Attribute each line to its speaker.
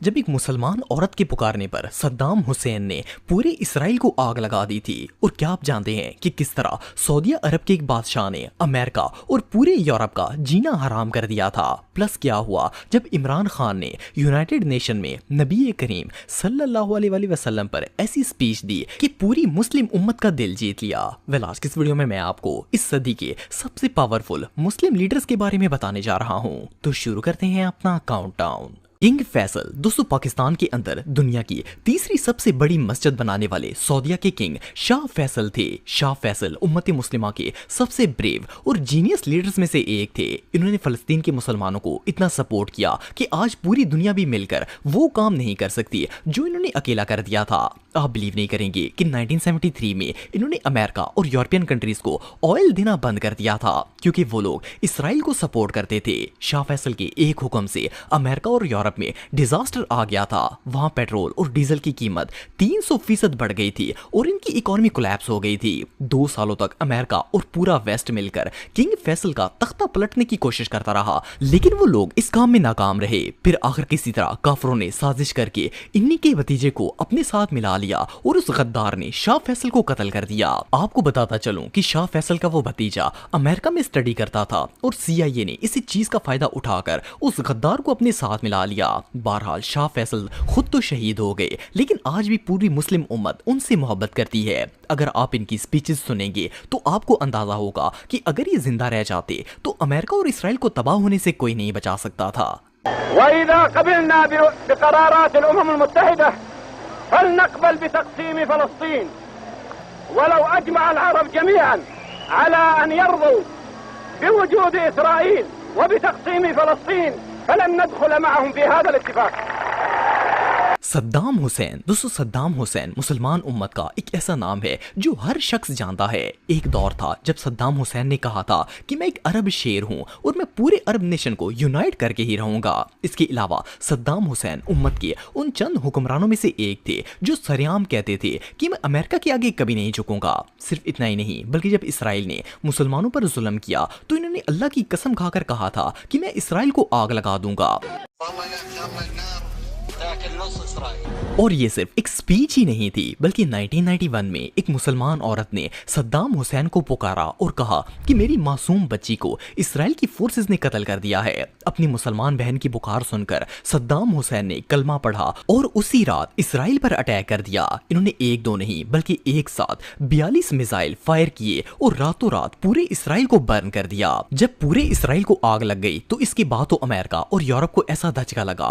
Speaker 1: جب ایک مسلمان عورت کے پکارنے پر صدام حسین نے پورے اسرائیل کو آگ لگا دی تھی؟ اور کیا آپ جانتے ہیں کہ کس طرح سعودیہ عرب کے ایک بادشاہ نے امریکہ اور پورے یورپ کا جینا حرام کر دیا تھا؟ پلس کیا ہوا جب عمران خان نے یونائٹڈ نیشن میں نبی کریم صلی اللہ علیہ وآلہ وسلم پر ایسی سپیچ دی کہ پوری مسلم امت کا دل جیت لیا؟ آج کی اس ویڈیو میں آپ کو اس صدی کے سب سے پاورفل مسلم لیڈرز کے بارے میں بتانے جا رہا ہوں۔ تو شروع کرتے ہیں اپنا کاؤنٹ ڈاؤن۔ کنگ فیصل دوستو پاکستان کے اندر دنیا کی تیسری سب سے بڑی مسجد بنانے والے سعودیہ کے کنگ شاہ فیصل تھے۔ شاہ فیصل امت مسلمہ کے سب سے بریو اور جینیس لیڈرز میں سے ایک تھے۔ انہوں نے فلسطین کے مسلمانوں کو اتنا سپورٹ کیا کہ آج پوری دنیا بھی مل کر وہ کام نہیں کر سکتی جو انہوں نے اکیلا کر دیا تھا۔ آپ بلیو نہیں کریں گے کہ 1973 میں انہوں نے امریکہ اور یورپین کنٹریز کو آئل دینا بند کر دیا تھا کیونکہ وہ لوگ اسرائیل کو سپورٹ کرتے تھے۔ شاہ فیصل کے ایک حکم سے امریکہ اور یورپ میں ڈیزاسٹر آ گیا تھا۔ وہاں پیٹرول اور ڈیزل کی قیمت 300% بڑھ گئی تھی اور ان کی اکانومی کولیپس ہو گئی تھی۔ 2 سالوں تک امریکہ اور پورا ویسٹ مل کر کنگ فیصل کا تختہ پلٹنے کی کوشش کرتا رہا لیکن وہ لوگ اس کام میں ناکام رہے۔ پھر آخر کسی طرح کافروں نے سازش کر کے انہی کے بھتیجے کو اپنے ساتھ ملا لیا اور اس غدار نے شاہ فیصل کو قتل کر دیا۔ آپ کو بتاتا چلوں کہ شاہ فیصل کا وہ بھتیجا امریکہ میں اسٹڈی کرتا تھا اور CIA نے اسی چیز کا فائدہ اٹھا کر اس غدار کو اپنے ساتھ ملا لیا۔ بہرحال شاہ فیصل خود تو شہید ہو گئے لیکن آج بھی پوری مسلم امت ان سے محبت کرتی ہے۔ اگر آپ ان کی سپیچز سنیں گے تو آپ کو اندازہ ہوگا کہ اگر یہ زندہ رہ جاتے تو امریکہ اور اسرائیل کو تباہ ہونے سے کوئی نہیں بچا سکتا تھا۔
Speaker 2: وَإِذَا قَبِلْنَا بِقَرَارَاتِ الْأُمَمِ الْمُتَّحِدَةِ فَلْنَقْبَلْ بِتَقْسِيمِ فَلَسْطِينَ وَلَوْ أَجْمَعَ الْعَرَبُ جَمِيعًا عَلَى أَنْ يَرْضُوا بِوُجُودِ إِسْرَائِيلَ وَبِتَقْسِيمِ فَلَسْطِينَ فلن ندخل معهم في هذا الاتفاق۔
Speaker 1: صدام حسین دوستو صدام حسین مسلمان امت کا ایک ایسا نام ہے جو ہر شخص جانتا ہے۔ ایک دور تھا جب صدام حسین نے کہا تھا کہ میں ایک عرب شیر ہوں اور میں پورے عرب نیشن کو یونائٹ کر کے ہی رہوں گا۔ اس کے علاوہ صدام حسین امت کے ان چند حکمرانوں میں سے ایک تھے جو سریعام کہتے تھے کہ میں امریکہ کے آگے کبھی نہیں جھکوں گا۔ صرف اتنا ہی نہیں بلکہ جب اسرائیل نے مسلمانوں پر ظلم کیا تو انہوں نے اللہ کی قسم کھا کر کہا تھا کہ میں اسرائیل کو آگ لگا دوں گا۔ اور یہ صرف ایک سپیچ ہی نہیں تھی بلکہ 1991 میں ایک مسلمان عورت نے صدام حسین کو پکارا اور کہا کہ میری معصوم بچی کو اسرائیل کی فورسز نے قتل کر دیا ہے۔ اپنی مسلمان بہن کی پکار سن کر صدام حسین نے کلمہ پڑھا اور اسی رات اسرائیل پر اٹیک کر دیا۔ انہوں نے ایک دو نہیں بلکہ ایک ساتھ 42 میزائل فائر کیے اور راتوں رات پورے اسرائیل کو برن کر دیا۔ جب پورے اسرائیل کو آگ لگ گئی تو اس کے بعد تو امریکہ اور یورپ کو ایسا دھچکا لگا